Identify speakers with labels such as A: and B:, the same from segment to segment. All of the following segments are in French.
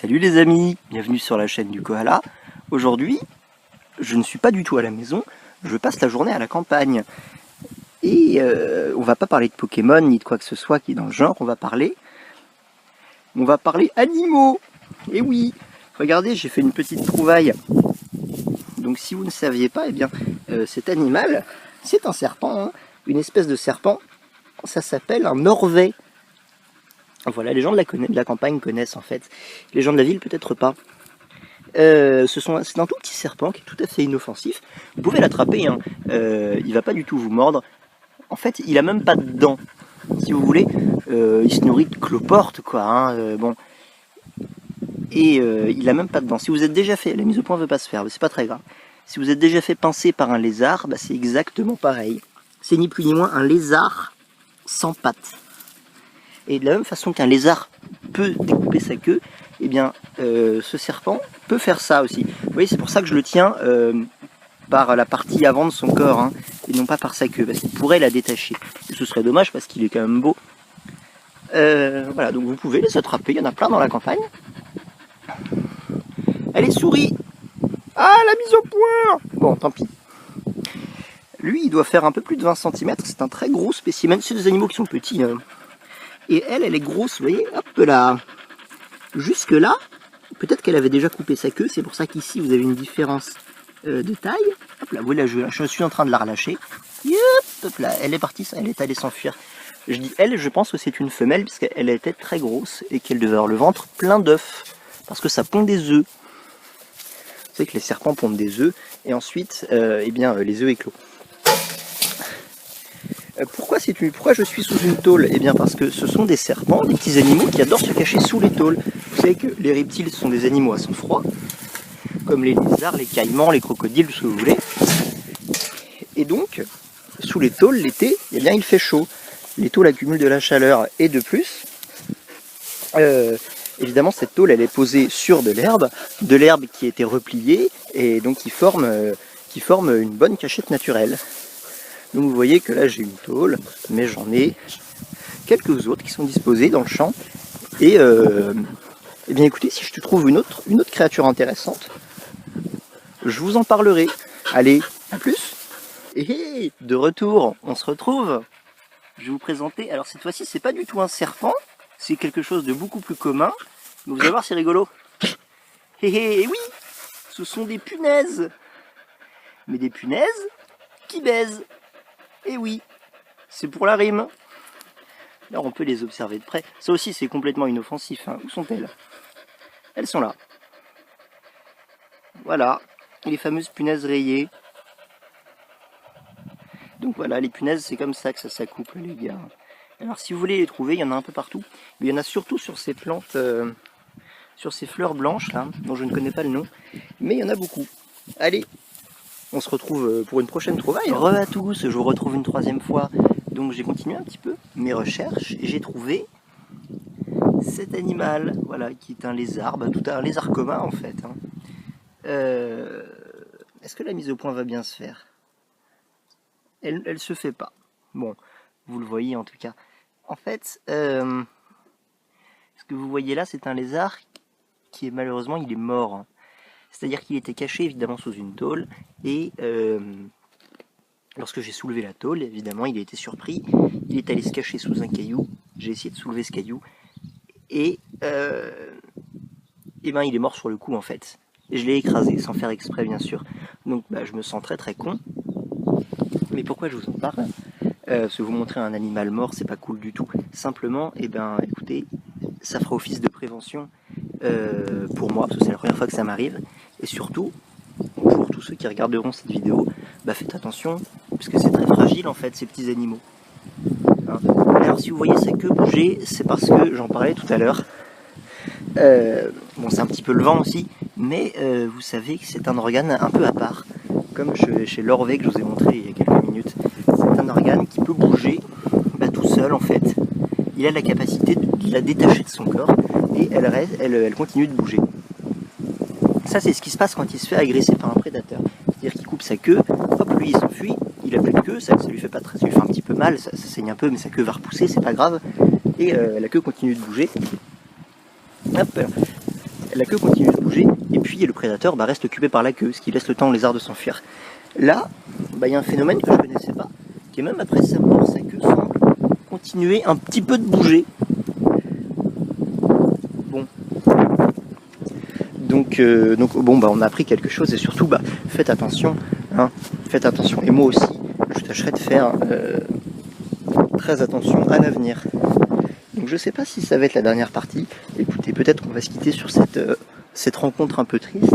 A: Salut les amis, bienvenue sur la chaîne du Koala. Aujourd'hui, je ne suis pas du tout à la maison, je passe la journée à la campagne. Et on va pas parler de Pokémon ni de quoi que ce soit qui est dans le genre, on va parler animaux. Et oui, regardez, j'ai fait une petite trouvaille. Donc si vous ne saviez pas, eh bien cet animal, c'est un serpent, hein, une espèce de serpent, ça s'appelle un orvet. Voilà, les gens de la campagne connaissent en fait, les gens de la ville peut-être pas. C'est un tout petit serpent qui est tout à fait inoffensif. Vous pouvez l'attraper, hein. Il va pas du tout vous mordre. En fait, il a même pas de dents, si vous voulez. Il se nourrit de cloportes, quoi. Hein, bon. Et il a même pas de dents. Si vous êtes déjà fait, la mise au point ne veut pas se faire, mais c'est pas très grave. Si vous êtes déjà fait pincer par un lézard, bah, c'est exactement pareil. C'est ni plus ni moins un lézard sans pattes. Et de la même façon qu'un lézard peut découper sa queue, eh bien, ce serpent peut faire ça aussi. Vous voyez, c'est pour ça que je le tiens par la partie avant de son corps, hein, et non pas par sa queue, parce qu'il pourrait la détacher. Et ce serait dommage parce qu'il est quand même beau. Voilà, donc vous pouvez les attraper, il y en a plein dans la campagne. Allez, souris! Ah, la mise au point! Bon, tant pis. Lui, il doit faire un peu plus de 20 cm, c'est un très gros spécimen. C'est des animaux qui sont petits, hein. Et elle est grosse, vous voyez, hop là. Jusque là, peut-être qu'elle avait déjà coupé sa queue, c'est pour ça qu'ici vous avez une différence de taille. Hop là, voilà, je suis en train de la relâcher. Yep, hop là, elle est partie, elle est allée s'enfuir. Je dis elle, je pense que c'est une femelle, puisqu'elle était très grosse et qu'elle devait avoir le ventre plein d'œufs, parce que ça pond des œufs. Vous savez que les serpents pondent des œufs, et ensuite, eh bien, les œufs éclosent. Pourquoi je suis sous une tôle? Eh bien parce que ce sont des serpents, des petits animaux qui adorent se cacher sous les tôles. Vous savez que les reptiles sont des animaux à sang froid, comme les lézards, les caïmans, les crocodiles, tout ce que vous voulez. Et donc, sous les tôles, l'été, eh bien il fait chaud. Les tôles accumulent de la chaleur et de plus. Évidemment, cette tôle, elle est posée sur de l'herbe qui a été repliée, et donc qui forme une bonne cachette naturelle. Donc vous voyez que là j'ai une tôle, mais j'en ai quelques autres qui sont disposées dans le champ. Et eh bien écoutez, si je te trouve une autre créature intéressante, je vous en parlerai. Allez, à plus. Et de retour, on se retrouve. Je vais vous présenter, alors cette fois-ci c'est pas du tout un serpent, c'est quelque chose de beaucoup plus commun. Mais vous allez voir, c'est rigolo. Et oui, ce sont des punaises. Mais des punaises qui baisent. Et oui, c'est pour la rime. Alors on peut les observer de près. Ça aussi c'est complètement inoffensif, hein. Où sont-elles? Elles sont là. Voilà, les fameuses punaises rayées. Donc voilà, les punaises, c'est comme ça que ça s'accouple, les gars. Alors si vous voulez les trouver, il y en a un peu partout. Mais il y en a surtout sur ces plantes, sur ces fleurs blanches là, dont je ne connais pas le nom. Mais il y en a beaucoup. Allez, on se retrouve pour une prochaine trouvaille. Re à tous, je vous retrouve une troisième fois. Donc j'ai continué un petit peu mes recherches et j'ai trouvé cet animal, voilà, qui est un lézard, tout un lézard commun en fait. Hein. Est-ce que la mise au point va bien se faire? Elle se fait pas. Bon, vous le voyez en tout cas. En fait, ce que vous voyez là, c'est un lézard qui est malheureusement, il est mort. Hein. C'est-à-dire qu'il était caché évidemment sous une tôle et lorsque j'ai soulevé la tôle, évidemment il a été surpris, il est allé se cacher sous un caillou, j'ai essayé de soulever ce caillou et ben, il est mort sur le coup en fait. Et je l'ai écrasé sans faire exprès bien sûr. Donc bah, je me sens très très con. Mais pourquoi je vous en parle? Parce que vous montrer un animal mort, c'est pas cool du tout. Simplement, eh ben, écoutez, ça fera office de prévention pour moi, parce que c'est la première fois que ça m'arrive. Et surtout, pour tous ceux qui regarderont cette vidéo, bah faites attention, parce que c'est très fragile en fait, ces petits animaux. Hein. Alors si vous voyez sa queue bouger, c'est parce que, j'en parlais tout à l'heure, bon c'est un petit peu le vent aussi, mais vous savez que c'est un organe un peu à part, comme chez l'orvet que je vous ai montré il y a quelques minutes. C'est un organe qui peut bouger tout seul en fait. Il a la capacité de la détacher de son corps et elle continue de bouger. Ça c'est ce qui se passe quand il se fait agresser par un prédateur. C'est-à-dire qu'il coupe sa queue, hop, lui il s'enfuit, il a plus de queue, ça lui fait pas très, ça lui fait un petit peu mal, ça saigne un peu, mais sa queue va repousser, c'est pas grave, et la queue continue de bouger. Hop. la queue continue de bouger, et puis le prédateur reste occupé par la queue, ce qui laisse le temps au lézard de s'enfuir. Là, il y a un phénomène que je ne connaissais pas, qui est même après sa mort, sa queue semble continuer un petit peu de bouger. Bon. Donc on a appris quelque chose, et surtout, faites attention, hein, faites attention. Et moi aussi, je tâcherai de faire très attention à l'avenir. Donc je sais pas si ça va être la dernière partie. Écoutez, peut-être qu'on va se quitter sur cette rencontre un peu triste,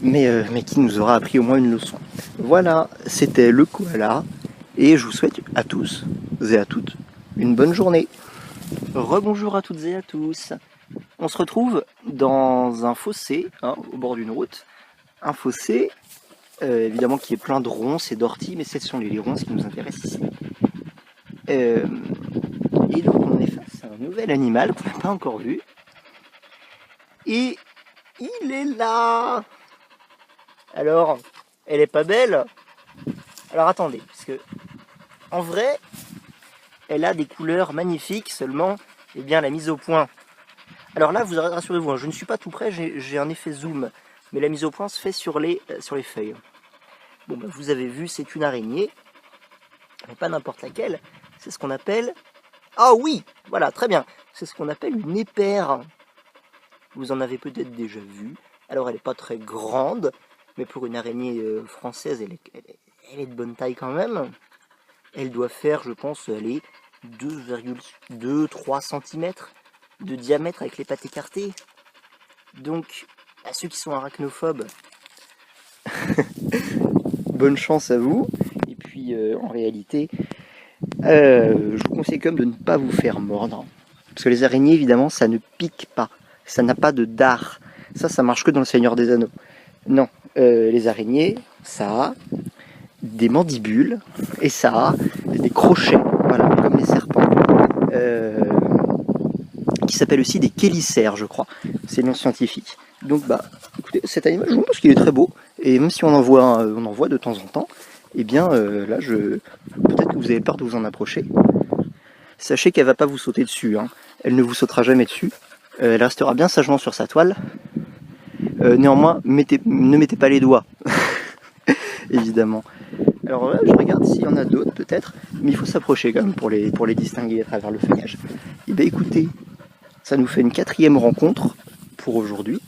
A: mais qui nous aura appris au moins une leçon. Voilà, c'était le koala, et je vous souhaite à tous et à toutes une bonne journée. Rebonjour à toutes et à tous. On se retrouve dans un fossé, au bord d'une route. Un fossé, évidemment, qui est plein de ronces et d'orties, mais ce sont les ronces qui nous intéressent ici. Et donc on est face à un nouvel animal qu'on n'a pas encore vu. Et il est là. Alors, elle est pas belle? Alors attendez, parce que en vrai, elle a des couleurs magnifiques, seulement, la mise au point. Alors là, rassurez-vous, je ne suis pas tout près, j'ai un effet zoom, mais la mise au point se fait sur les feuilles. Bon, vous avez vu, c'est une araignée, mais pas n'importe laquelle. C'est ce qu'on appelle... Ah oui, voilà, très bien. C'est ce qu'on appelle une épère. Vous en avez peut-être déjà vu. Alors, elle n'est pas très grande, mais pour une araignée française, elle est de bonne taille quand même. Elle doit faire, je pense, 2,2-3 cm de diamètre avec les pattes écartées. Donc, à ceux qui sont arachnophobes, bonne chance à vous. Et puis, en réalité... je vous conseille quand même de ne pas vous faire mordre. Parce que les araignées, évidemment, ça ne pique pas. Ça n'a pas de dard. Ça marche que dans le Seigneur des Anneaux. Non, les araignées, ça a des mandibules et ça a des crochets, voilà, comme les serpents. Qui s'appellent aussi des chélicères, je crois. C'est le nom scientifique. Donc, écoutez, cet animal, je pense qu'il est très beau. Et même si on en voit de temps en temps, là, peut-être que vous avez peur de vous en approcher. Sachez qu'elle va pas vous sauter dessus, hein. Elle ne vous sautera jamais dessus. Elle restera bien sagement sur sa toile. Néanmoins, ne mettez pas les doigts, évidemment. Alors là, je regarde s'il y en a d'autres peut-être, mais il faut s'approcher quand même pour les distinguer à travers le feuillage. Et écoutez, ça nous fait une 4e rencontre pour aujourd'hui,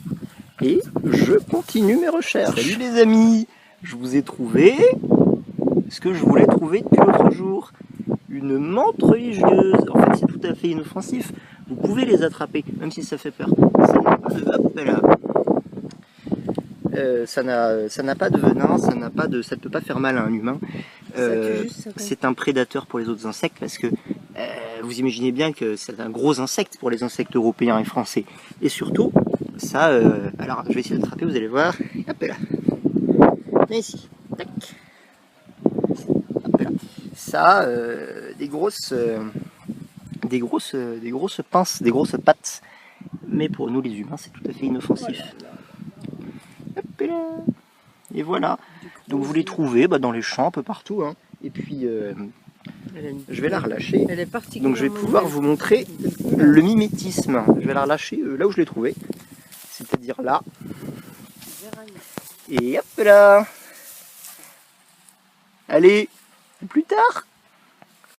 A: et je continue mes recherches. Salut les amis, je vous ai trouvé ce que je voulais trouver depuis l'autre jour. Une menthe religieuse. En fait, c'est tout à fait inoffensif. Vous pouvez les attraper, même si ça fait peur. Ça n'a pas de venin, ça ne peut pas faire mal à un humain. C'est un prédateur pour les autres insectes parce que vous imaginez bien que c'est un gros insecte pour les insectes européens et français. Et surtout, ça... alors, je vais essayer de l'attraper, vous allez voir. Hop là. Viens ici. Tac. Hop là. Ça a des grosses pinces, des grosses pattes. Mais pour nous, les humains, c'est tout à fait inoffensif. Hop là. Et voilà. Donc vous les trouvez dans les champs, un peu partout. Hein. Et puis, je vais la relâcher. Donc je vais pouvoir vous montrer le mimétisme. Je vais la relâcher là où je l'ai trouvée. C'est-à-dire là. Et hop là. Allez, plus tard.